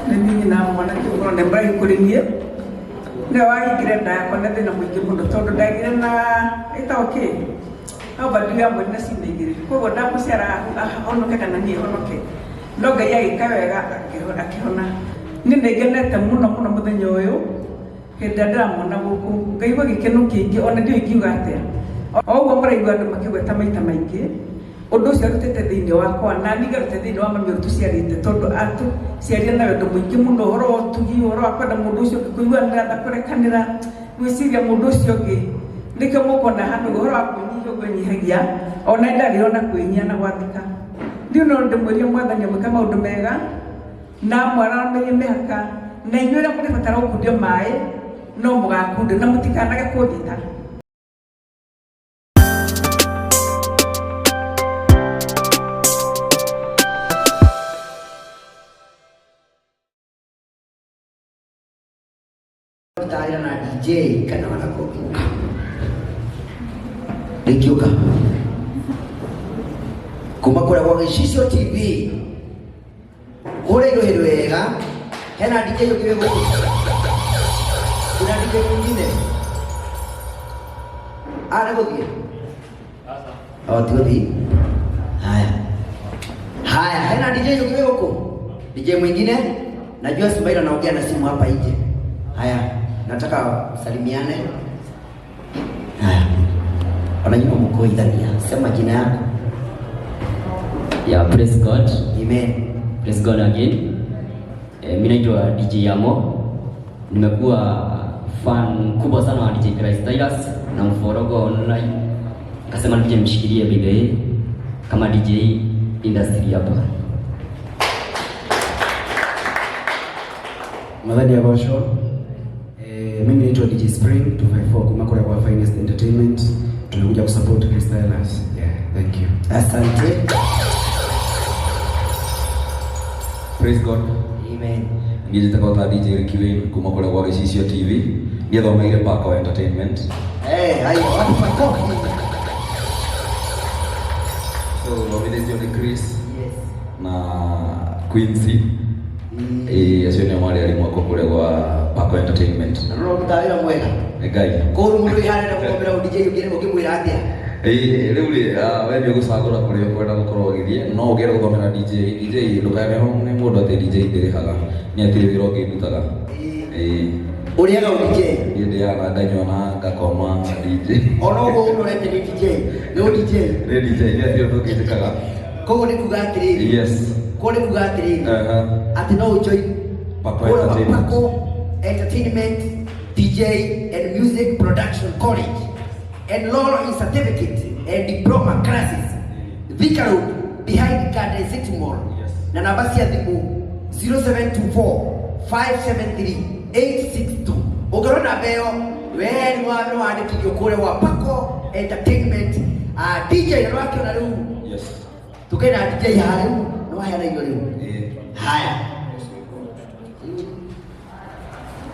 Nini na mwana kĩũgũro nĩ mbara ikũrĩnie nĩ wahingire nda yakwa na thĩna mũingĩ mũno tondũ ndagire na ĩtagwo kĩ no bandu ya mweri na ciumia igĩrĩ koguo ndamũciara ahonoke kana niĩ honoke no Ngai agĩka wega akĩhona niĩ nĩngenete mũno mũno mũthenya ũyũ hĩndĩ ĩrĩa ndĩramwona gũkũ ngaigua gĩkeno kĩingĩ ona ndiũĩ ingiuga atĩa o ũguo mũraigua andũ makĩgweta maita maingĩ ũndũ ũcio arutĩte thĩinĩ wakwa na niĩ ngarute thĩinĩ wa mami ũrĩa tũciarĩte tondũ atũciarire na wendo mũingĩ mũno ũhoro wa ũtugi ũhoro wa kwenda mũndũ ũcio ũngĩ kũiguanĩra tha kũrekanĩra gwĩciria mũndũ ũcio ũngĩ nĩkĩo mũkona handũ ũhoro wa kwĩnyihia ũguo nyihagia ona ndarĩ ona kwĩnyia na gwathĩka ndiũ no ndĩmwĩrie Mwathani amwĩka maũndũ mega na mwaramenye mĩhaka na inyuĩ ũrĩa mũrĩbatara gũkundio maĩ no mũgakundio na mũtikanage kũthita. Tayari na DJ kana wanakokuka nikiuka kuma kura kwa Gĩcicio TV kule ilo wega hena DJ yokiwe kwa kuna DJ mwingine ana godia sasa tuodi haya hena DJ yokiwe huko DJ mwingine najua Sumaila anaongea na simu hapa nje. Haya, nataka salimiane. Haya. Wananyuma mko idhania. Sema jina yako. Yeah, praise God. Amen. Praise God again. Mimi naitwa DJ Yamo. Nimekuwa fan kubwa sana wa DJ Christ Stylus na mforogo online. Akasema nije mshikilie bidhaa kama DJ industry hapa. Madhani ya Gosho. Mimi naitwa DJ Spring 254 Kumakura kwa Finest Entertainment. Tumekuja kusupport Christ Stylus. Yeah, thank you. Asante. Praise God. Amen. Ngije takota DJ Kiwin Kumakura kwa Gĩcicio TV. Ndiye thomeire Pako Entertainment. Hayo watu makofi. So, Robinet John Chris. Yes. Na Quincy. Acio nĩ marĩ arimũ akwa kũrĩa gwa Pako Entertainment. Roho mtawĩra mwega. Ngai. Kũrũ mũndũ ihana na kũgombera DJ ũngĩre ũkĩmwĩra atĩa? Rĩu we nĩ ũgũcagũra kũrĩa ũkwenda gũkorwo ũgĩthiĩ no ũngĩenda gũthomera DJ ndũkage nĩ mũndũ atĩ DJ ndĩrĩhaga nĩ atĩ wĩra ũngĩrutaga. Ũrĩaga DJ? Niĩ ndĩaga nganyua ngakoma DJ. Ona ũguo ũnorete nĩ DJ? Nĩ DJ? Nĩ DJ nĩ atĩ ũngĩtĩkaga. Koguo nĩ kuga atĩrĩrĩ? Yes. Kole kuga atĩrĩrĩ? Atĩ no ũjoin Pako Entertainment DJ and Music Production College and Law in Certificate and Diploma classes Thika Road behind Garden City Mall. Yes. Na namba cia thimũ 0724 573 862. Ũngĩrwo namba ĩyo we nĩ wandĩkithio kũrĩa wa Pako Entertainment DJ na wakiona rĩu. Yes. Tukaina DJ harĩa no haya na rĩu. Haya.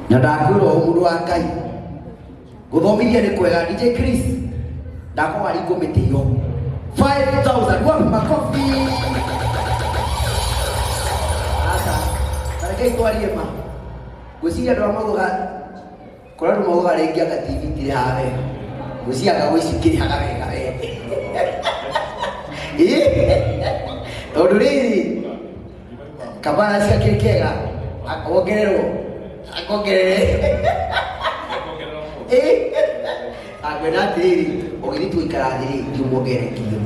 Na ndakwĩrwo mũndũ wa Ngai gũthomithia nĩ kwega. DJ Chris ndakorwo arĩ ngũmĩtĩo 5,000 wapi makofi. Asa tareke itwarie ma gwĩciria andũ amauga kũrĩa andũ mauga rĩngĩ anga TV tirĩ haha wega gwĩciria gwĩcikĩrĩhaga wega tondũ rĩrĩ kabara cia kĩkega akongererwo akwenda atĩrĩrĩ ũgĩthiĩ tũikara thĩ ndiũmuongere nginya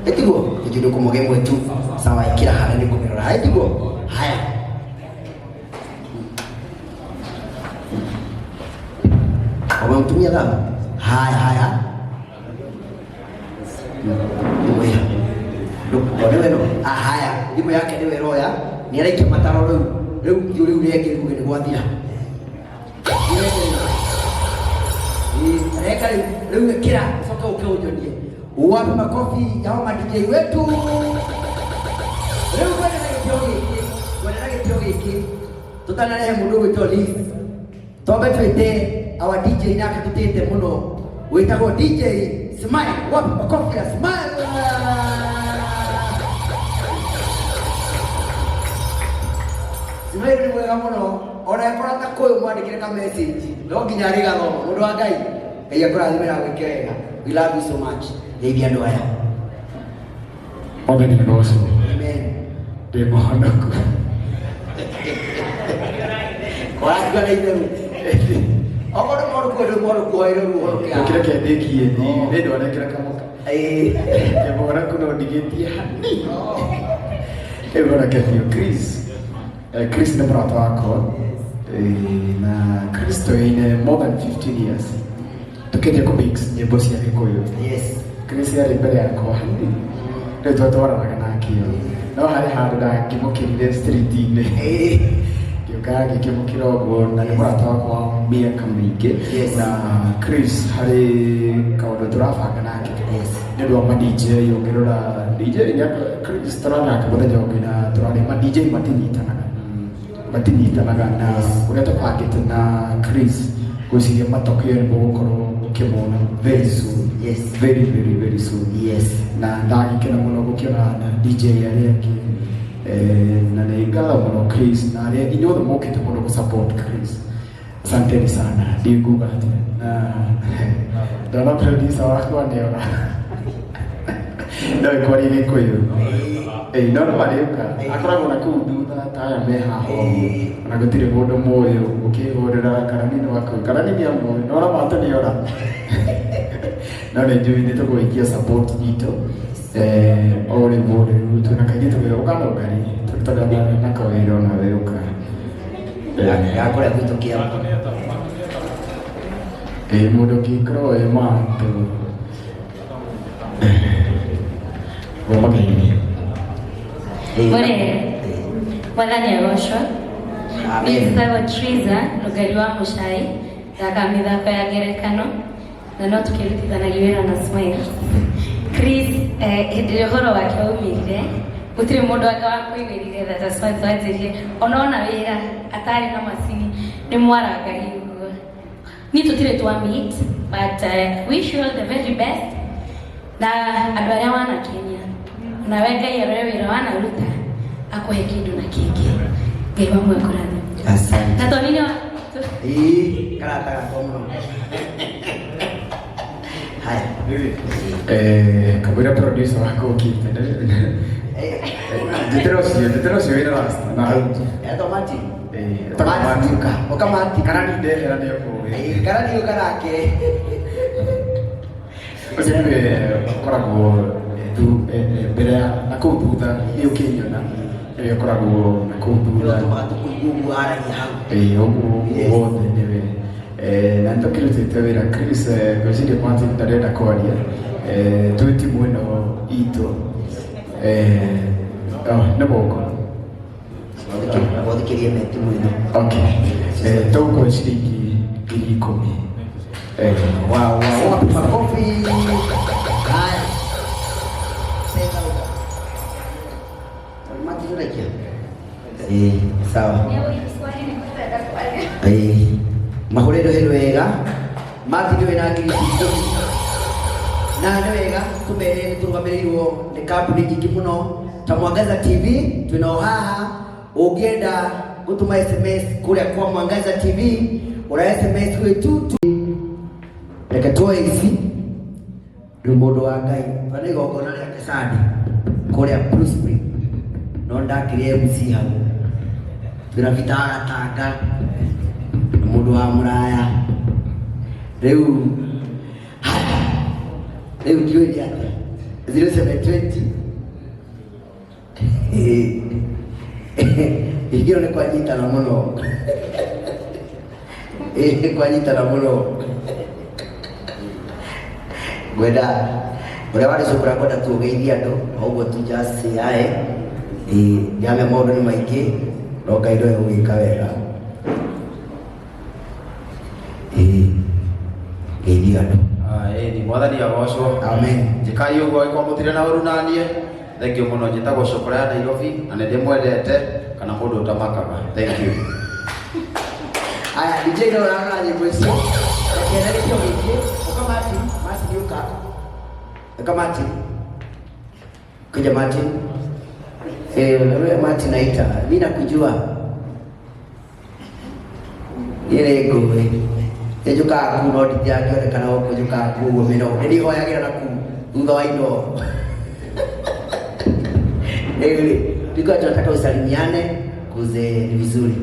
ĩtiguo ĩthiĩ kũmuonge ĩmwe tu sawa ĩkĩra harĩa nĩ kũmĩrora ĩtiguo. Haya wamemtumia dhama. Haya haya thimũ yake nĩwe roya nĩ araikia mataro rĩu rĩngĩ kuge nĩ gwathira reka rĩu ĩkĩra coka ũkĩũnyonie wapi makofi ya ma DJ wetu. Rĩu kwenda na gĩtĩo gĩkĩ tũtanarehe mũndũ gwĩtwo Liz twambe twĩte our DJ nake tũtĩte mũno wĩtagwo DJ Smile. Wapi makofi ya Smile? Smile ni mwega muno. Ona yakora ta koyo mwandikire ka message. No nginya ari gatho. Mundu wa Ngai. Ngai akurathimira gwike wega. We love you so much. Ndeithia andu aya. Ogeni ngoso. Amen. Demo hanako. Kwa kwa itheru. Okodo moru kwa itheru ruo. Kira kendekie ni ndo anekira kamoka. Kebora kuno ndigetie hani. Kebora kefio Chris. Chris ni brata wako. Na Kristo ine more than 15 years. Tukende ku mix nyimbo cia Gikuyu. Yes. Chris yari mbere yako hani. Ndio twatwaranaga nake. No hari handu ndakimukirire street-inĩ. Gĩũkaga gĩkĩmũkĩra ũguo na nĩ mũrata wakwa mĩaka mĩingĩ. Na Chris harĩ kaũndũ tũrabanga nake. Nĩ ũndũ wa ma DJ ũngĩrora DJ Chris tũrathaka mũthenya ũngĩ na tũrarĩ ma DJ matinyitanaga na ũrĩa tũbangĩte na Chris gwĩciria matokeo nĩ mũgũkorwo mũkĩmona very soon. Yes. Very soon. Yes. Na ndagĩkena mũno gũkĩona DJ arĩa angĩ na nĩ ngatho mũno Chris na arĩa angĩ othe mokĩte mũno gũsupport Chris. Asanteni sana. Ndinguga atĩa. Na ndona producer wakwa nĩona. Ndoĩ kwaria Gĩkũyũ. No marĩũka akoragwo na kũu thutha ta aya me haha ũguo na gũtirĩ mũndũ mũĩ ũkĩhũrĩra Karani waku. Karani nĩamũĩ nora mata nĩora. No nĩ njũĩ nĩ tũgũikia support itũ o rĩmwe rĩu twĩna kaingĩ tũgĩũka no ngari tũrutaga na kawĩra ona we ũka Yakora gwitũ kĩama. Mũndũ ũngĩkorwo wĩ mantũ gomagaini Mwathani agocwo. Njĩtagwo Triza Lugari wa Mũchai, thaka mĩthako ya ngerekano na no tũkĩrutithanagia wĩra na Smile. Chris hĩndĩ ĩrĩa ũhoro wake waumĩrire gũtirĩ mũndũ wake wa kũigĩrire that Smile twanjĩrie ona wĩra atarĩ na macini nĩ mwarangagia ũguo. Ni tũtirĩ twa meet but wish you all the very best na andũ arĩa wana Kenya na we Ngai arore wĩra wanaruta akũhe kĩndũ na kĩngĩ. Ngai wa mwako rathima. Asante. Na twanini karata gakwa mũno. Haya. Kamwĩra producer wako ũkĩte. Ndĩtĩra ũcio wĩra rasta na hau. Tomati. Tomati. Okamati. Karani ndehera nĩ ũkũĩ. Karani ũka nake. Ũcio nĩwe ũkoragwo mbere na kũu thutha nĩ ũkĩnyona. Nĩwe ũkoragwo na kũu thutha. Tũkũiguo aragia hau. Ũguo wothe nĩwe. Na nĩtũkĩrutĩte wĩra Chris ngwĩciria Martin ndarenda kwaria. Twĩ timu ĩno itũ. Nĩ gũkũ. Gwathikĩria me timu ĩno. Okay. Tũgũkũhe ciringi 10,000. Wow. Makofi. Haya. Sasa huko. Tomati tunakia. Sawa. Mahũrĩro hĩndĩ wega Martin nĩ wĩna ngiri na nĩ wega tũmere nĩ tũrũgamĩrĩirwo nĩ kambuni nyingĩ mũno ta Mwangaza TV twĩna o haha. Ũngĩenda gũtũma SMS kũrĩa kwa Mwangaza TV ũra SMS gwĩ tutu reke tuoe ici rĩu mũndũ wa Ngai bana igongona rĩa Kesadi kũrĩa Blue Spring no ndakĩrĩ MC hau twĩna Vitara Tanga mũndũ wa mũraya rĩu ndiũĩ atĩa 0720 ingĩro nĩ kwanyitana mũno kwanyitana mũno ngwenda ũrĩa warĩ cukura kwenda tugeithie andũ ũguo tu just yae ndiamenya maũndũ nĩ maingĩ no Ngai ndoe gũgĩka wega geithia andũ. Ni mwathani agocwo. Amen. Njikai ũguo angĩkorwo mũtirĩ na ũru naniĩ. Thengiũ mũno. Njĩtagwo Cukura ya Nairobi na nĩ ndĩmwendete kana mũndũ ũtamakaga. Thank you. Aya DJ ndio anaanza nyimbo hizo. Akiendelea hiyo wiki, Mati yuka. Mati. Kuja Mati. Wewe Mati naita. Mimi nakujua. Ile ngũĩ. Nĩnjũkaga kuu no ndingĩonekana gũkũ njũkaga kuu ũguo mĩnoga. Nĩndĩhoyagĩra na kuu thutha wa ino. Tulikuwa tunataka usalimiane kuze ni vizuri.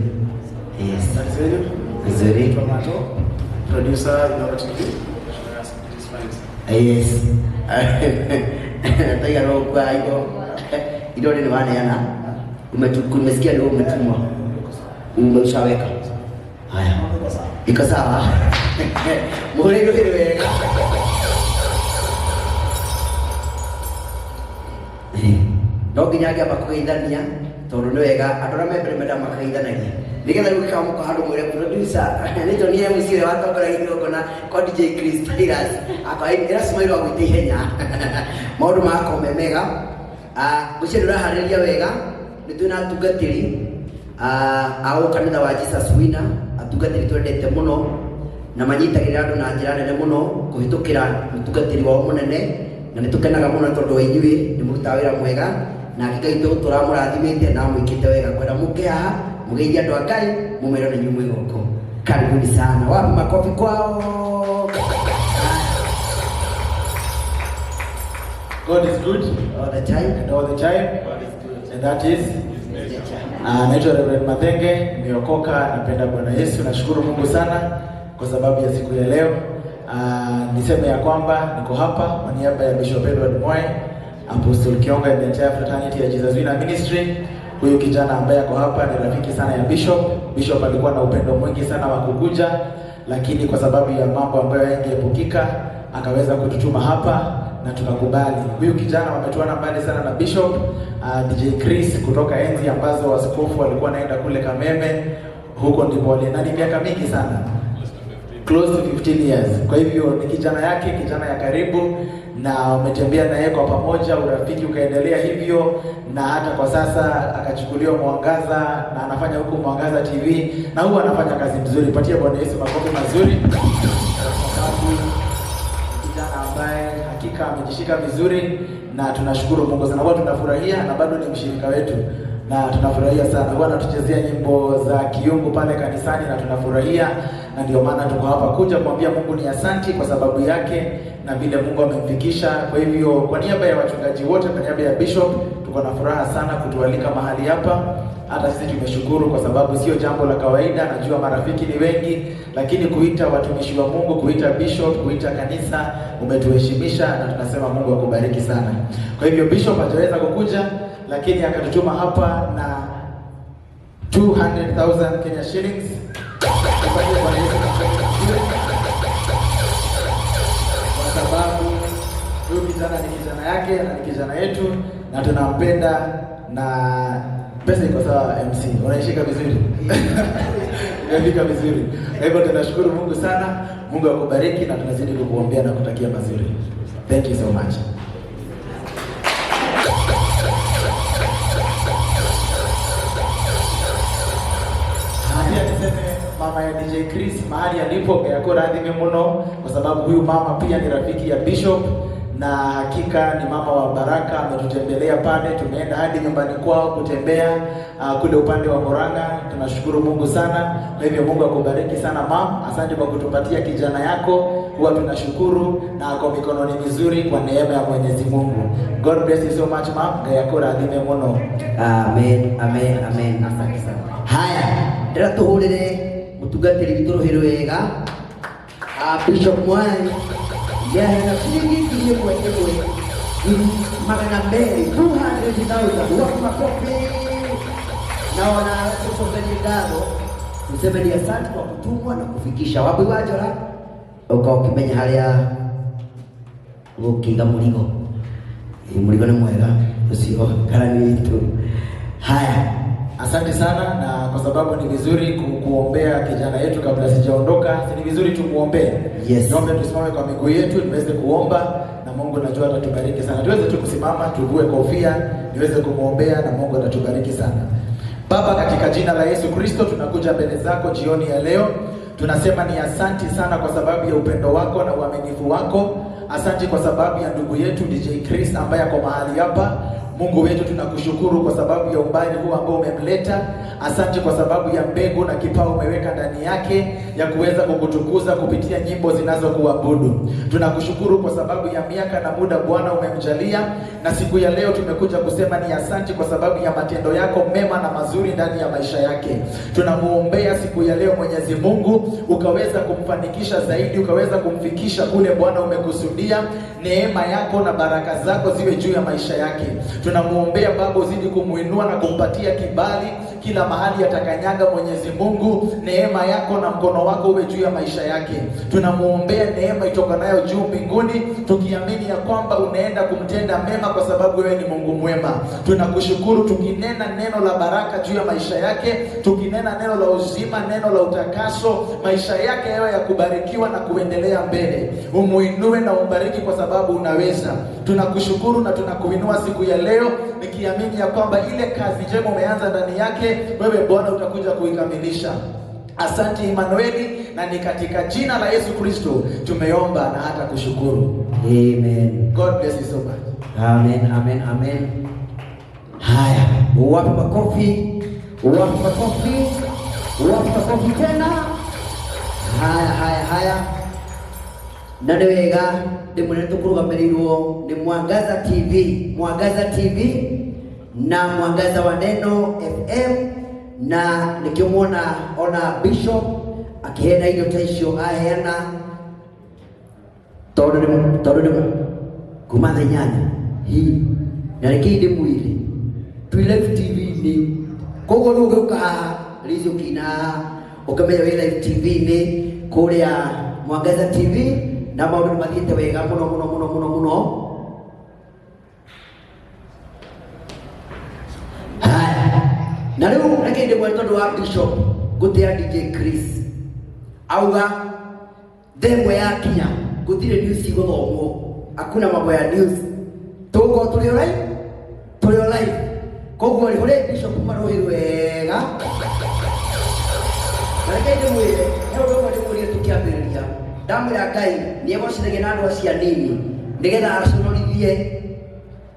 Yes. Vizuri. Tomato. Producer Inoro TV. Yes. Nataka roho kwa hiyo. Ndio ni yana. Umesikia leo umetumwa. Umeshaweka. Haya. Iko sawa. Murego wega. No nginya ngĩamba kũgeithania tondũ nĩ wega andũ arĩa me mbere menda makageithanagia nĩgetha rĩu gĩkamuka handũ mwĩre producer nĩ Johnny MC ũrĩa watongoragia igongona kwa DJ Chris Tiras akaĩra Smile wa gwĩte ihenya maũndũ makome mega ũcio ndũraharĩria wega nĩ twĩna atungatĩri a kanitha wa Jesus Winner atungatĩri twendete mũno na manyitagĩrĩra andũ na njĩra nene mũno kũhĩtũkĩra mũtungatĩri wao mũnene na nĩtũkenaga mũno tondũ wa inyuĩ nĩ mũrutaga wĩra mwega na Ngai tũramũrathimĩte na mwĩkĩte wega kwenda mũke haha mũgeithie andũ a Ngai mũmero na inyuĩ mwĩgoko. Karibuni sana. Wapi makofi kwao? God is good All the time. and all the time. And that is naitwa Reverend Mathenge, nimeokoka, napenda Bwana Yesu. Nashukuru Mungu sana kwa sababu ya siku ya leo. Niseme ya kwamba niko hapa kwa niaba ya Bishop Edward Mwai, Apostle Kionga and the entire fraternity ya Jesus Winner Ministry. Huyu kijana ambaye ako hapa ni rafiki sana ya Bishop. Bishop alikuwa na upendo mwingi sana wa kukuja, lakini kwa sababu ya mambo ambayo yangeepukika akaweza kututuma hapa na tukakubali. Huyu kijana wametuana mbali sana na Bishop. DJ Chris kutoka enzi ambazo waskofu walikuwa naenda kule Kameme, huko ndipo walinani miaka mingi sana, close to 15 years. Kwa hivyo ni kijana yake, kijana ya karibu, na umetembea naye kwa pamoja, urafiki ukaendelea hivyo, na hata kwa sasa akachukuliwa Mwangaza na anafanya huko Mwangaza TV, na huwa anafanya kazi nzuri. Patia Bwana Yesu makofi mazuri. Kijana ambaye hakika amejishika vizuri na tunashukuru Mungu sana. Huwa tunafurahia na bado ni mshirika wetu na tunafurahia sana. Huwa anatuchezea nyimbo za kiungu pale kanisani na tunafurahia, na ndio maana tuko hapa kuja kumwambia Mungu ni asanti kwa sababu yake na vile Mungu amemfikisha. Kwa hivyo kwa niaba ya wachungaji wote, kwa niaba ya Bishop, tuko na furaha sana kutualika mahali hapa. Hata sisi tumeshukuru kwa sababu sio jambo la kawaida. Najua marafiki ni wengi, lakini kuita watumishi wa Mungu, kuita Bishop, kuita kanisa, umetuheshimisha na tunasema Mungu akubariki sana. Kwa hivyo Bishop hajaweza kukuja, lakini akatutuma hapa na 200,000 Kenya shillings. Kwa sababu huyu kijana ni kijana yake na ni kijana yetu na tunampenda, na pesa iko sawa. MC unaishika vizuri. Unafika vizuri. Kwa hivyo tunashukuru Mungu sana. Mungu akubariki na tunazidi kukuombea na kutakia mazuri. Thank you so much. Mama ya DJ Chris mahali alipo yako radhi muno, kwa sababu huyu mama pia ni rafiki ya Bishop na hakika ni mama wa baraka. Ametutembelea pale, tumeenda hadi nyumbani kwao kutembea kule upande wa Murang'a. Tunashukuru Mungu sana. Kwa hivyo Mungu akubariki sana mama. Asante kwa kutupatia kijana yako. Huwa tunashukuru na kwa mikononi mizuri kwa neema ya Mwenyezi Mungu. God bless you so much mama. Gayako radhi muno. Amen, amen, amen. Asante sana. Haya, ndĩra tũhũrĩre mũtungatĩri witũ rũhĩ rwega Bishop Mwai. Na shilingi iliyokuwa magana mbele 200,000. Wapi makofi? Naona tusomeni dado. Tuseme ni asante kwa kutumwa na kufikisha. Wapi wajora? Ukimenya haria ukiga muligo. Muligo ni mwega. Usio karani wetu. Haya. Asante sana, na kwa sababu ni vizuri kuombea kijana yetu kabla sijaondoka, ni vizuri tumuombee. Yes. Naomba tusimame kwa miguu yetu tuweze kuomba na Mungu najua atatubariki sana. Tuweze tu kusimama, tuvue kofia, niweze kumuombea na Mungu atatubariki sana. Baba, katika jina la Yesu Kristo tunakuja mbele zako jioni ya leo. Tunasema ni asanti sana kwa sababu ya upendo wako na uaminifu wako. Asanti kwa sababu ya ndugu yetu DJ Chris ambaye ako mahali hapa. Mungu wetu, tunakushukuru kwa sababu ya umbali huu ambao umemleta. Asante kwa sababu ya mbegu na kipawa umeweka ndani yake ya kuweza kukutukuza kupitia nyimbo zinazokuabudu. Tunakushukuru kwa sababu ya miaka na muda Bwana umemjalia, na siku ya leo tumekuja kusema ni asante kwa sababu ya matendo yako mema na mazuri ndani ya maisha yake. Tunamuombea siku ya leo Mwenyezi Mungu ukaweza kumfanikisha zaidi, ukaweza kumfikisha kule Bwana umekusudia. Neema yako na baraka zako ziwe juu ya maisha yake. Tunamuombea Baba uzidi kumuinua na kumpatia kibali kila mahali atakanyaga. Mwenyezi Mungu, neema yako na mkono wako uwe juu ya maisha yake. Tunamuombea neema itokanayo juu mbinguni, tukiamini ya kwamba unaenda kumtenda mema kwa sababu wewe ni Mungu mwema. Tunakushukuru tukinena neno la baraka juu ya maisha yake, tukinena neno la uzima, neno la utakaso, maisha yake yawe ya kubarikiwa na kuendelea mbele. Umuinue na umbariki kwa sababu unaweza. Tunakushukuru na tunakuinua siku ya leo, nikiamini ya kwamba ile kazi njema umeanza ndani yake, wewe Bwana utakuja kuikamilisha. Asante Emmanueli, na ni katika jina la Yesu Kristo tumeomba na hata kushukuru. Amen. God bless you so much. Amen, amen, amen. Haya, wapi makofi? Wapi makofi? Wapi makofi tena? Haya. Na wega ndimurete kurugamirwo ni Mwangaza TV, Mwangaza TV na Mwangaza wa Neno FM, na nikimwona ona Bishop akihena hiyo taisho aheana todo kuma nyanya hii na rekidi mwili Live TV ni kogo rugo ka rizo kina ukamenya Live TV ni kuria Mwangaza TV na maundu mathiete wega muno. Na leo rekende mweto wa Bishop gutia DJ Chris auga demo ya kinya gutire news igothomo, hakuna mambo ya news, tuko tulio live kogo ri hore Bishop marohirwe wega rekende mwire leo ndo mwire tukiambiriria damu ya Ngai ni egocithage na andu acia nini nigetha araconorithie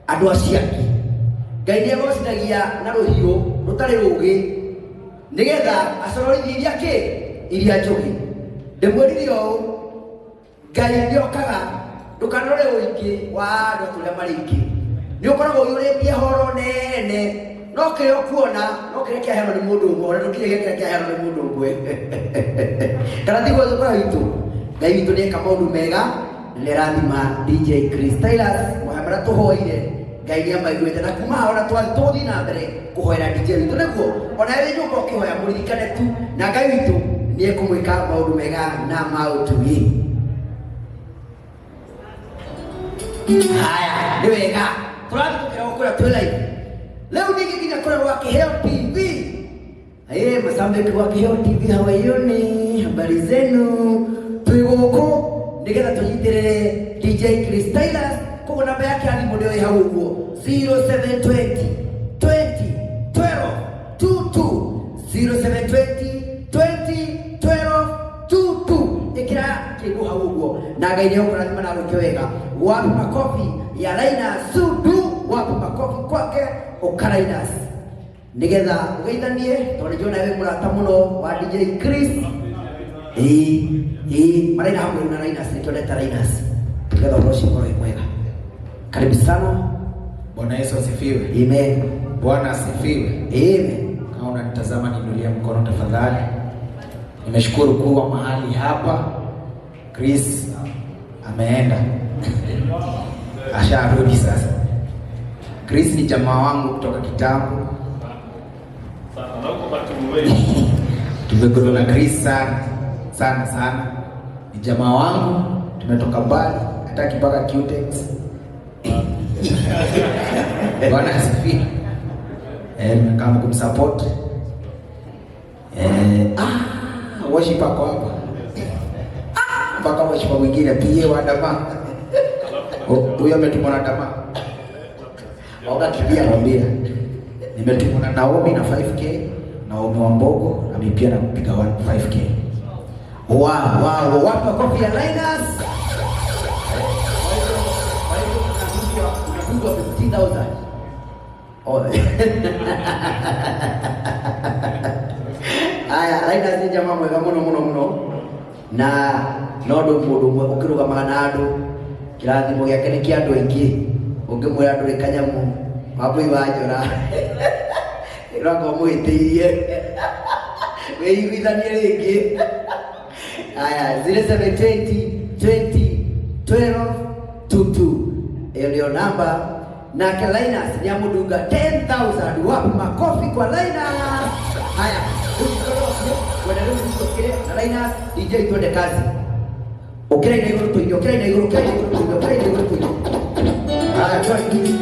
andu aciake. Ngai ni egocithagia na ruhiu rutari rugi nigetha aconorithie iria njugi. Ndimwiririo Ngai ndiokaga ndukanore uingi wa andu turia maringi, ni ukoragwo uyuritie horo nene no kire kuona no kire kia hero ni mundu umwe na kire kia hero ni mundu umwe kana thigwo thukura witu Ngai witu ni kamundu mega ni rathima DJ Chris Tyler mwamara tuhoire Ngai ni amaiguite na kuma ona twathi na mbere kuhoera DJ witu niguo ona wewe nyuko ukihoya muririkane tu na Ngai witu ni ekumwika maundu mega na mautugi. Haya ni wega turathikira ukura tu live leo nikikinya kura wa Kiheo TV. Masambiki wa Kiheo TV hawaioni habari zenu tuiguko nigetha tunyitirire DJ Chris Tyler kwa namba yake ali mudio hau uguo 0720 20 12 22 0720 20 12 22 ikira kigu hau uguo na Ngai ni ukurathima na ruke wega. Wapi makofi ya Laina Sudu, wapi makofi kwake Ukarainas nigetha ugeithanie tondu jona we murata muno wa DJ Chris. Maraina hamwe na Lainas ni toleta Lainas nigetha roshi kwa mwega. Karibu sana. Bwana Yesu asifiwe. Amen. Bwana asifiwe. Amen. Kama unanitazama niinulie mkono tafadhali. Nimeshukuru kuwa mahali hapa. Chris ameenda asharudi sasa. Chris ni jamaa wangu kutoka kitambo. Tumekutana na Chris sana. Ni jamaa wangu, tumetoka mbali, hataki mpaka Qtex. Bwana asifiwe. Kama kumsupport. Worship kwa hapa. Mpaka worship mwingine pia wa dama. Huyo ametumwa na dama. Waga kibia mwambia. Nimetumwa na Naomi na 5k, Naomi wa Mbogo na mimi pia nakupiga 5k. Wow, wapa kopi ya Linus. Unapigwa 15,000. Aya, Linus ni jamaa mwega muno na nondo mundu mwe ukirugamaga na andu kirathimo giake ni kia andu aingi ungimwira andu ri kanyamu wabui wanjora irako mwitirie weiguithanie ringi. Aya, 0720201222 hiyo ndio namba. Na Linus ni amudunga 10,000. Wapi makofi kwa Linus. Haya, wewe na Linus DJ twende kazi. Okera ina iguru tuingie, okera ina iguru, okera ina iguru tuingie. Haya, twende.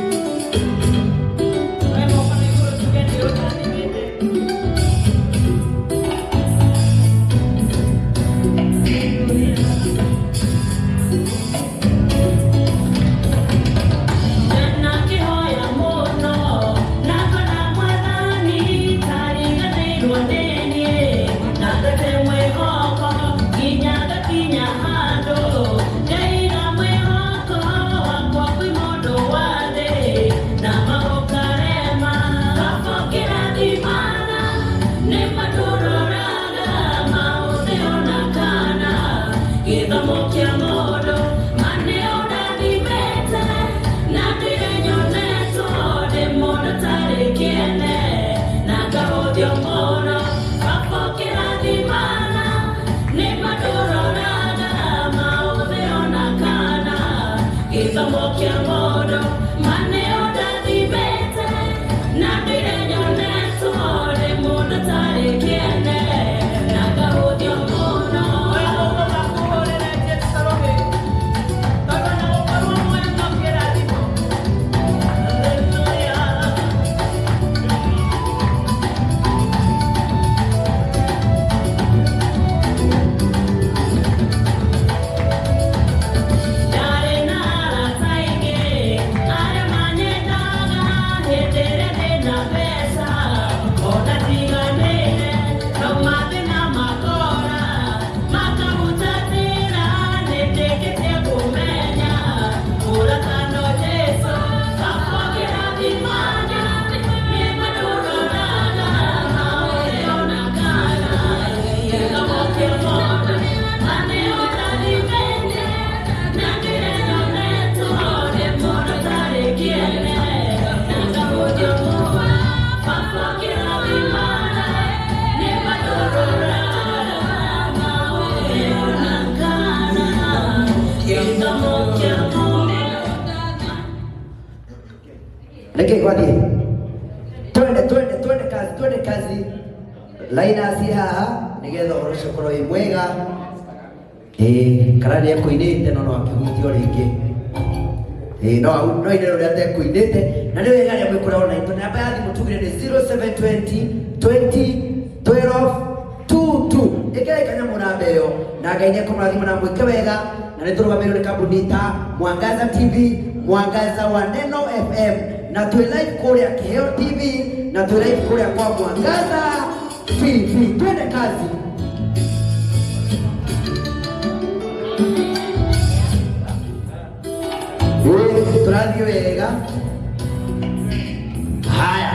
Twende kazi. Linus haha nigetha urushe koro imwega karani yako inite no akihutio ringi no ine ro yate kuinite na niwe gari amekura ona ito namba ya thimu tugire ni 0720201222 ikere kanya murambeyo na gaine ko murathima na mwike wega na niturugamirwo ni kambuni ta Mwangaza TV, Mwangaza wa Neno FM na tu live kuria Kiheo TV na tu live kuria kwa Mwangaza TV. Twende kazi. Tunadio wega. Haya.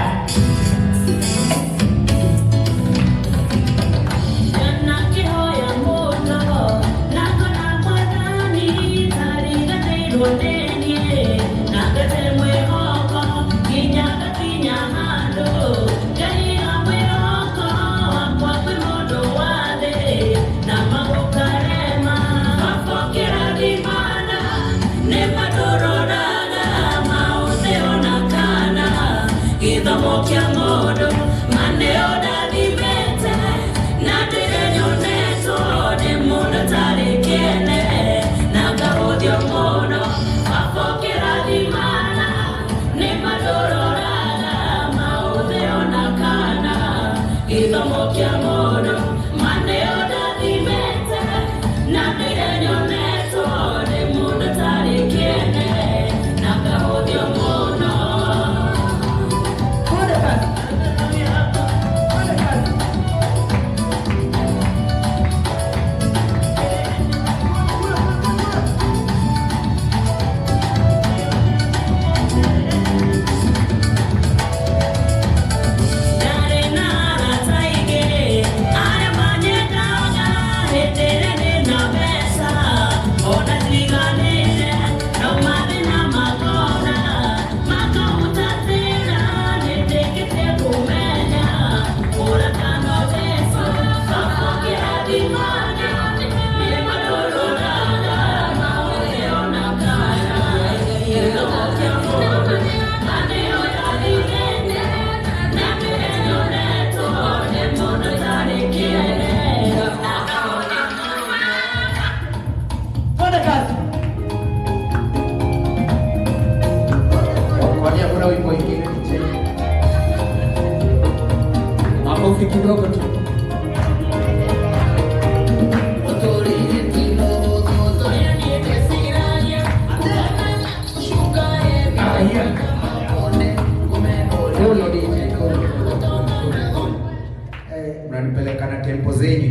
nyimbo zenyu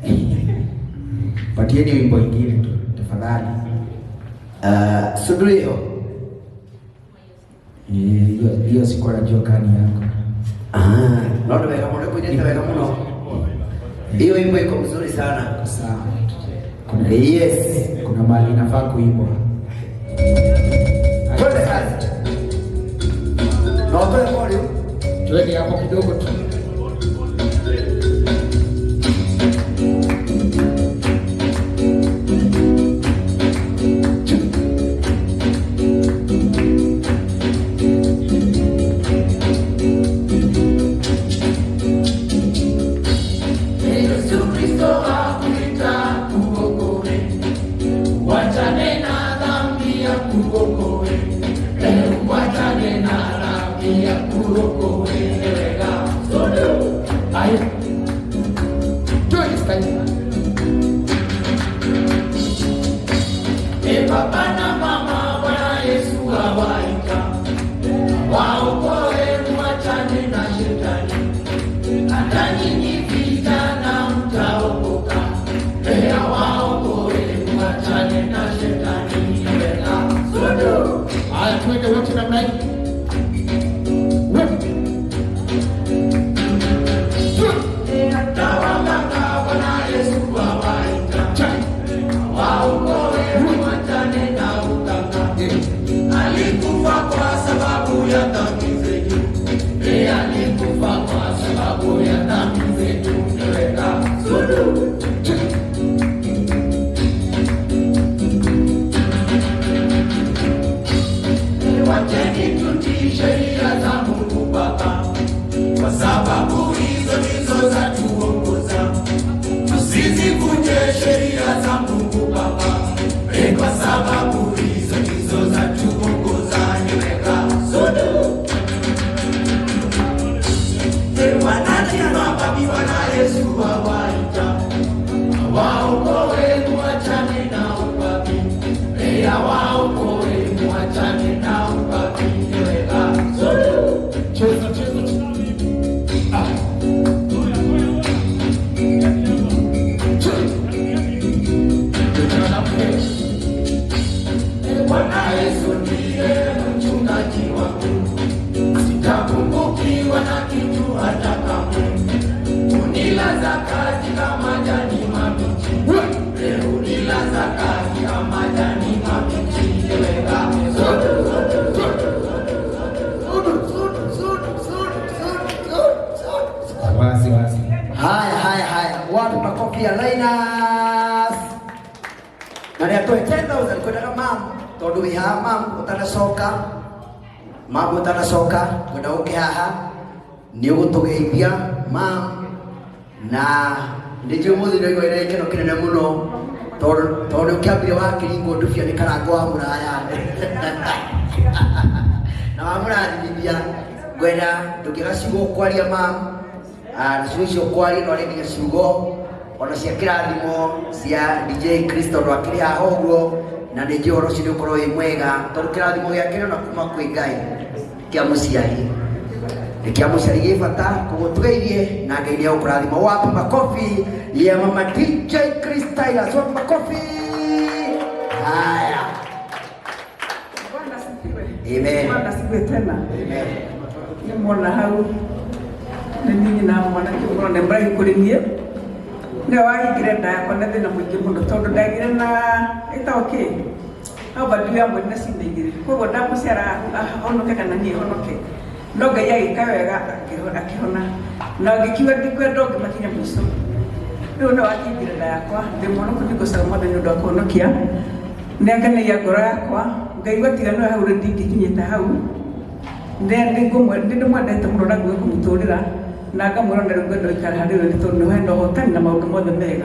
nyinyi. Patieni wimbo ingine tu tafadhali. Sudurio. Hiyo sikuwa najua kani yako. Ndio weka mwana kwenye weka mwana. Hiyo wimbo iko mzuri sana. Sawa. Yes, kuna mahali nafaa kuimba. Twende sasa. Naomba moyo. Twende hapo kidogo tu. Baba na mama Bwana Yesu awaita, waokoe mwachane na shetani, hata nyinyi vijana mtaokoka, pia waokoe mwachane na shetani. Haya, twende wote namna hii. Sheria za Mungu Baba, kwa sababu hizo ndizo za tuongoza. Tusizivunje sheria za Mungu Baba, kwa sababu hizo ndizo za tuongoza. Niweka sodo wanati mababi Bwana Yesu awaita, waokoe mwachane na ubabi, waokoe mwachane na ubabi. Bwana Yesu ndiye mchungaji wangu, sitapungukiwa na kitu hata kamwe. Unilaza katika majani mabichi, unilaza katika majani mabichi. Wazi. Haya. Wapi makofi ya Linus? Na ndio 10,000 kwenda mam. Tondu wi haha mam utanacoka kwenda uke haha ni ugutugeithia mam, na ndio muthi ndio ire kino kinene muno tondu kiambire wakiringo ndufia ni karango wa muraya na wa murathithia gwenda ndukigacigo kwaria mam na ciucio kwari no ringinya ciugo ona cia kirathimo cia DJ Kristo ndo akiri haha uguo, na nĩ njoro cio ukorwo wĩ mwega tondu kirathimo gĩake na kuma kwĩ Ngai kĩa mũciari gĩ bata koguo tũgeithie na Ngai nĩ agũkũrathima. Wapi makofi ya mama DJ Kristylas, wapi makofi. Haya, Bwana asifiwe. Amen. Bwana asifiwe tena. Amen. Nimwona hau nĩ ninyi na mwanake mũno nĩ mũrahingũrĩrie nĩ wahingire nda yakwa na thĩna mũingĩ mũno tondũ ndagire na ĩtaũkĩ no badu ya mwene ciana igĩrĩ, koguo ndamũciara ahonoke kana niĩ honoke, no Ngai agĩka wega akĩhona na ngĩkiuga ndikwenda ngĩmakinya mũico. Rĩu nĩ wahingire nda yakwa ndĩmũhonoku nĩngũcaga Mwathani nĩ ũndũ wa kũhonokia, nĩ akenagia ngoro yakwa, ngaigua tiganu hau rĩu ndingĩkinyĩte hau, ndĩmwendete mũno na nguo kũmũtũrĩra na ngamwĩra na rĩu ngwenda gũikara harĩ we tondũ nĩ wenda ũhotani na maũndũ mothe mega.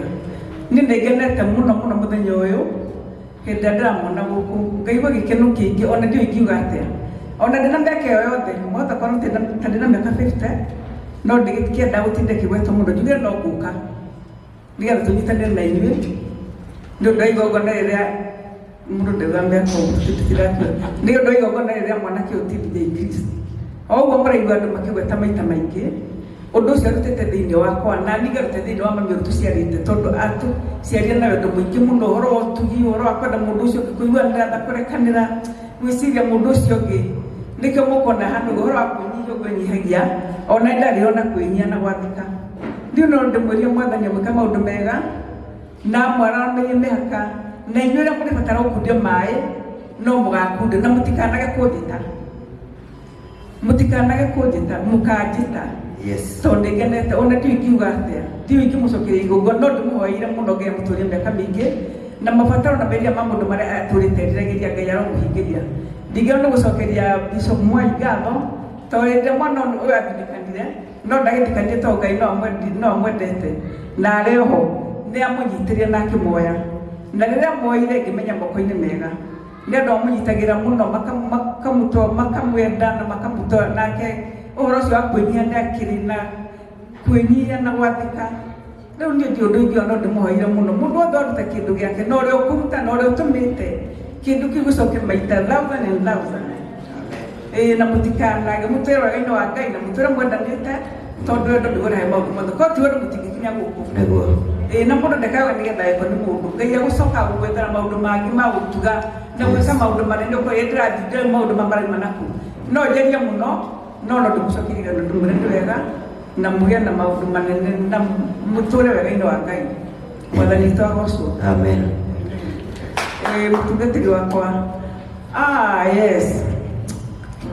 Niĩ nĩngenete mũno mũthenya ũyũ hĩndĩ ĩrĩa ndĩramwona gũkũ, ngaigua gĩkeno kĩingĩ ona ndiũĩ ingiuga atĩa, ona ndĩna mĩaka ĩyo yothe mwahota korwo ta ndĩna mĩaka 50 no ndĩkĩenda gũtinda kĩgwetwo mũno, njugire no ngũka nĩgetha tũnyitanĩre na inyuĩ nĩ ũndũ wa igongona rĩrĩa mũndũ ndauga mĩaka ũguo tũtirakua, nĩ ũndũ wa igongona rĩrĩa mwanake ũyũ ti DJ Chris. O ũguo mũraigua andũ makĩgweta maita maingĩ undu ucio rutete thiini wakwa na niga rutete thiini wa mami tuciarite tondu atu ciaria na wendo mwingi muno horo wa utugi horo wa kwenda mundu ucio kuigua ndatha kurekanira gwiciria mundu ucio ngi nikio mukona handu horo wa kunyihia gwenyihagia ona ndari ona kwinyia na gwathika ndio no ndimweria mwathani mwika maundu mega na mwana menye mehaka na inyuĩ rĩa mũrĩbatara gũkundio maĩ no mũgakundio na mũtikanage kũnjĩta mũkanjĩta tondũ nĩngenete ona ndiũ ingiuga atĩa ndiũ ingĩmũcokeria igũngũ no ndĩmũhoeire mũno Ngai amũtũrie mĩaka mĩingĩ na mabataro na meria ma mũndũ marĩa atũrĩte ndiragĩria Ngai aromũhingĩria ndingĩona gũcokeria Bishop Mwai ngatho tondũ rĩrĩa mwana ũyũ athirikanire no ndagĩthikanie tondũ Ngai no amwendete na arĩ ho nĩ amũnyitĩrĩe na akĩmuoya na rĩrĩa muoire ngĩmenya moko-inĩ mega nĩ andũ amũnyitagĩra mũno makamwenda na makamũtwara nake ũhoro ũcio wa kwĩnyihia nĩ akĩrĩ na kwĩnyihia na gwathĩka rĩu niĩ ndĩ ũndũ ingĩ no ndĩmũhoire mũno mũndũ wothe aruta kĩndũ gĩake na ũrĩa ũkũruta na ũrĩa ũtũmĩte kĩndũ kĩu gĩcoke maita 1000 and 1000 na mũtikanage mũtwĩre wega-inĩ wa Ngai na mũtwĩre mwendanĩte tondũ wendo ndũgũrahe maũndũ mothe korwo ti wendo mũtingĩkinya gũkũ na mũndũ ndekaga nĩgetha eko nĩ mũndũ Ngai agũcoka gũgwethera maũndũ mangĩ ma gũtuga na gwĩka maũndũ manene ũkorwo ndĩrathiĩ ndĩrĩ maũndũ marĩ manaku no njerie mũno no ndĩmũcokeria na ndĩmwĩre nĩ wega na mũgĩe na maũndũ manene na mũtũre wega-inĩ wa Ngai mwathani witũ agocwo amen mũtungatĩri wakwa yes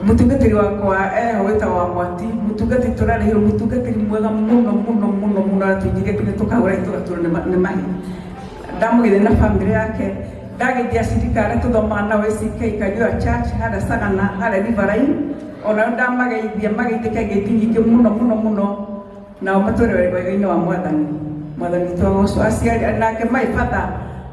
mũtungatĩri wakwa eho wĩtagwo Mwati mũtungatĩri tũrarĩhĩrwo mũtungatĩri mwega mũno aratũingĩria nginya tũkagũra tũgatũrwo nĩ mahi ndamũgeithia na bamĩrĩ yake ndagĩthia cirika arĩa tũthomaga nao ACK Kajua Church harĩa Sagana harĩa Riverine onao ndamageithia mageithĩke ngeithi nyingĩ mũno nao matũre wega-inĩ wa mwathani witũ agocwo aciari nake my father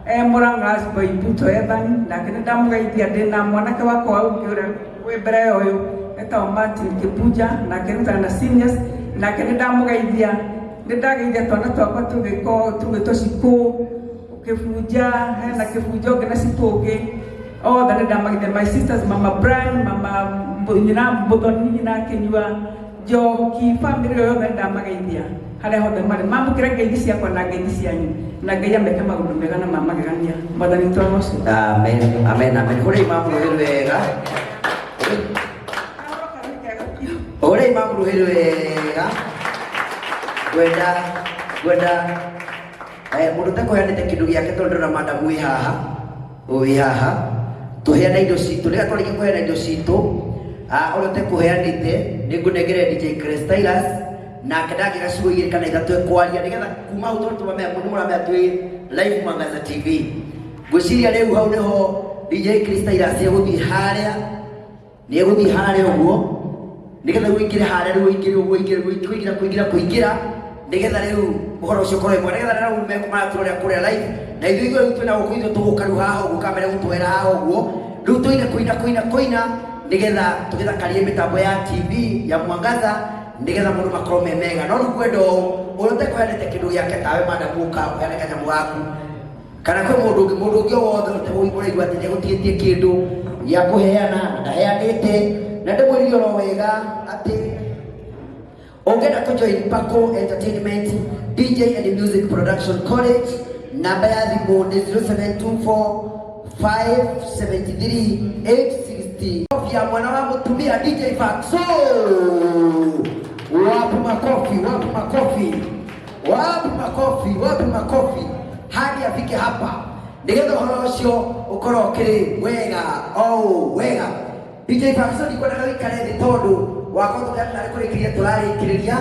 Mũrang'a Boibuto Ethan nake nĩ ndamũgeithia ndĩna mwanake wakwa ũngĩ ũrĩa wĩ mbere ũyũ etagwo Martin Kibuja nake rutana na seniors nake nĩ ndamũgeithia nĩ ndageithia twana twakwa tũgĩtwo Cikũ Kĩbunja hena Kĩbunja ũngĩ na Cikũ ũngĩ othe nĩ ndamageithia my sisters mama Brian mama nyina Mũthoni nyina Kĩnyua Njoki family yothe ndamageithia harĩa hothe marĩ mamũkĩre ngeithi ciakwa na ngeithi cianyu na Ngai ameke maũndũ mega na mamagegania mwathani witũ agocwo amen hũrĩ mamũrũhĩrĩ wega hũrĩ mamũrũhĩrĩ wega gwenda mũndũ takũheanĩte kĩndũ gĩake tondũ ndĩrona madamu wĩ haha tũheana indo citũ rĩrĩa twarĩkia kũheana indo citũ ũrĩa ũtekũheanĩte nĩ ngũnengere DJ Christailas nake ndagĩra ciugo igĩrĩ kana ithatũ ekwaria nĩgetha kuma hau tondũ mũramenya twĩ live Mwangaza TV ngwĩciria rĩu hau nĩho DJ Christailas egũthiĩ harĩa ũguo nĩgetha wĩingĩre harĩa rĩu wĩingĩre ũguo kũingĩra nĩgetha rĩu ũhoro ũcio ũkorwo ĩmwe nĩgetha rĩu mekumaraturorĩa kũrĩa live na ithuĩ rĩu twĩna gũkũ ithuĩ tũgũka rĩu haha ũguo kamere gũtwĩra haha ũguo rĩu tũine kũina nĩgetha tũgĩthakarie mĩtambo ya TV ya Mwangaza nĩgetha mũndũ makorwo me mega no rĩu kwenda ũrĩa ũtekũheanĩte kĩndũ gĩake tawe madamu ũka ũheane kanyamũ gaku kana kwĩ mũndũ ũngĩ wothe ũraigua atĩ nĩegũtigĩtie kĩndũ gĩa kũheana ndaheanĩte na ndĩmwĩrire oro wega atĩ ũngĩenda kũjoin Paco Entertainment DJ and Music Production College namba ya thimũ nĩ 0724573860 ya mwana wa mũtumia DJ Faxo wapi makofi hadi afike hapa nĩgetha ũhoro ũcio ũkorwo ũkĩrĩ wega DJ Faxo ndikwendaga wĩikare thĩ tondũ wakorwo tũrarĩkĩrĩria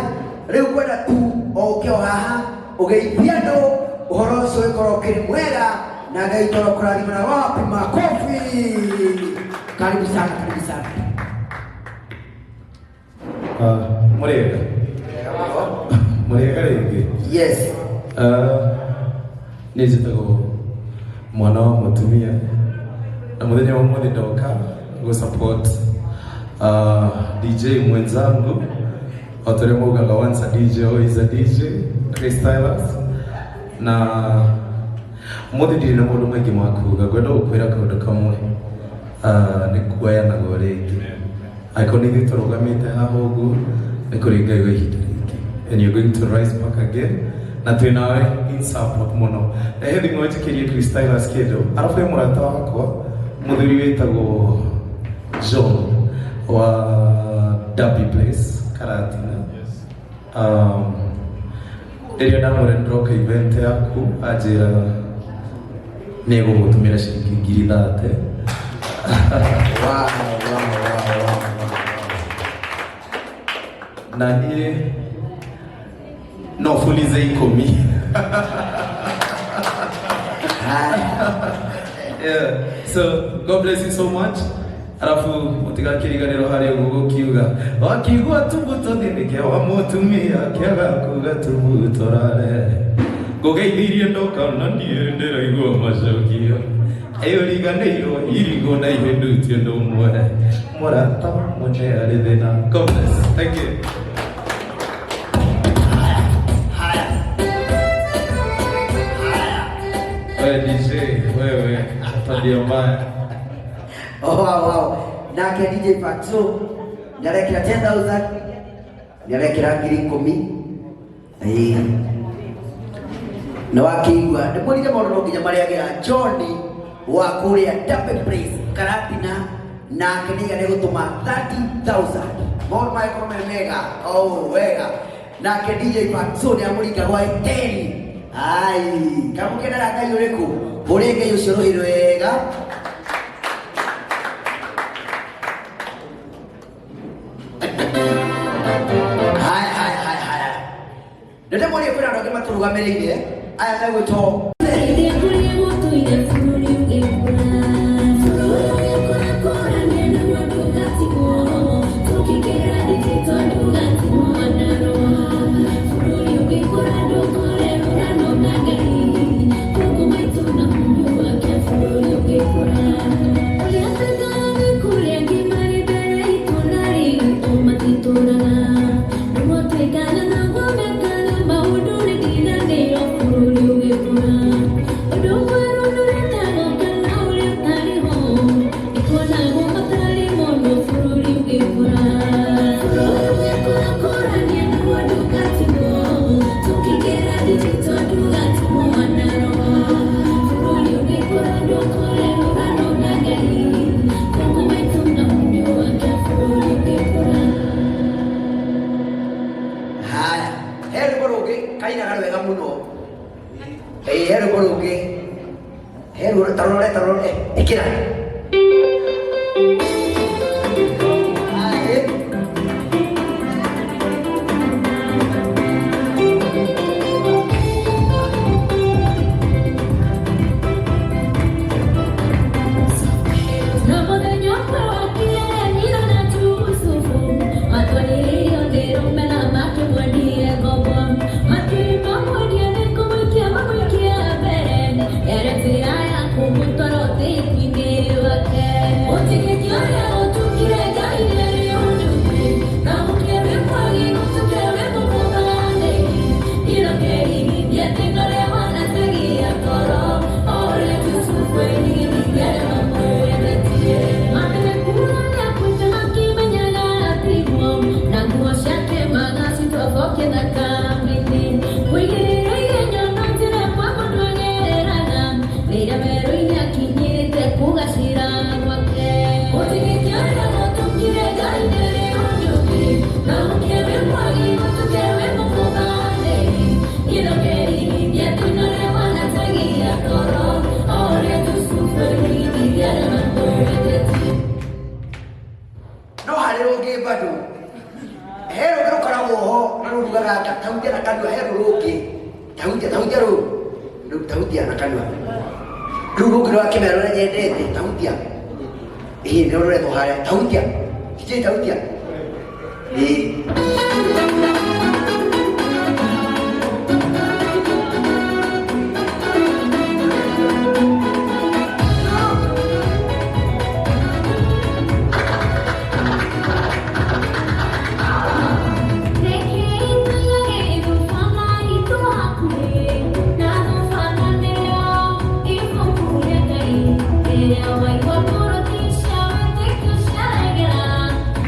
rĩu kwenda tu ũke o haha ũgeithie andũ ũhoro ũcio ũkorwo ũkĩrĩ mwega na Ngai toro kũrathimana wapi makofi karibu sana Mũrĩega rĩngĩ yes nĩ njĩtagwo mwana wa mũtumia na mũthenya wa ũmũthĩ ndoka support DJ mwenzangu watu leo maugaga once a DJ always a DJ Christailas na mũthĩ ndirĩ na maũndũ maingĩ ma kuuga ngwenda gũkwĩra kaũndũ kamwe nĩ kuoyanaga rĩngĩ angĩkorwo nĩ ithuĩ tũrũgamĩte haha ũguo nĩ kũrĩ Ngai wa ihinda rĩngĩ and you're going to rise back again. Na tunawe in support muno. Hethi mwetekerie Christailas Kedo. Arafu ya murata wako muthuri wetagwo John wa Derby Place Karatina. Rĩrĩa ndamũrendroka event yaku anjĩra nĩ gũgũtũmĩra ciringi 30. Na niĩ no fulize 10. Yeah. So God bless you so much. Arafu mutigakiriganiro hari ugugo kiuga wakigwa tubuto thindike wa mutumia kiaga kuga tubuto rare ngogeithirie ndoka na nie ndiraigua macokio ayo riganiro irigo na ihindutio ndomwe murata mune ari thina. God bless. Thank you. DJ wewe tabia mbaya. Wow. Nake DJ Fatso nyarekera 10,000 nyarekera 10,000 na wakigwa nĩ mũrire maũndũ nginya marĩa agera John wa kũrĩa Derby Place Karatina nake nĩ gũtũma 30,000 more microphone mega wega nake DJ Fatso nĩ amũringa rwa 10. Ai kamũkenera Ngai ũrĩkũ ũrĩ Ngai ũcio rũhĩ wega. Nende mwori kuna ndoke maturugamirire aya megwitwo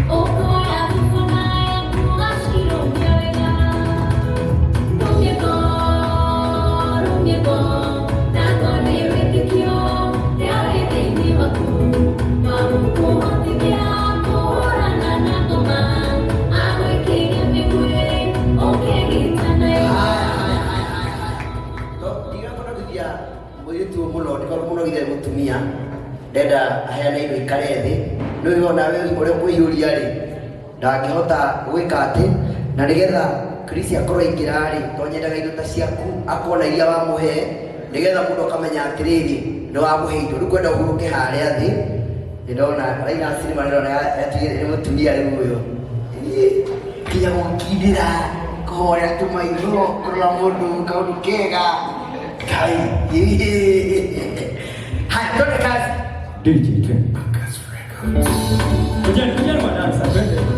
Oh, boy, I'm tu muno ndiko muno githe gutumia ndenda aheana indo ikare thi no yona wewe uri kwiyuria ri ndangihota gwika ati na nigetha Kristo akorwo ingira ri to nyendaga indo ta ciaku akona iria wa muhe nigetha mundu akamenya atiriri ndo wa muhe indo ru kwenda uhuruke haria thi ndona raina cinema ndona atigire ni mutumia ri uyo kinya gukindira kohora tumairo kurora mundu kaundu kega kai hai ndo kazi DJ Trend Podcast Records. Kujani madansa, twende.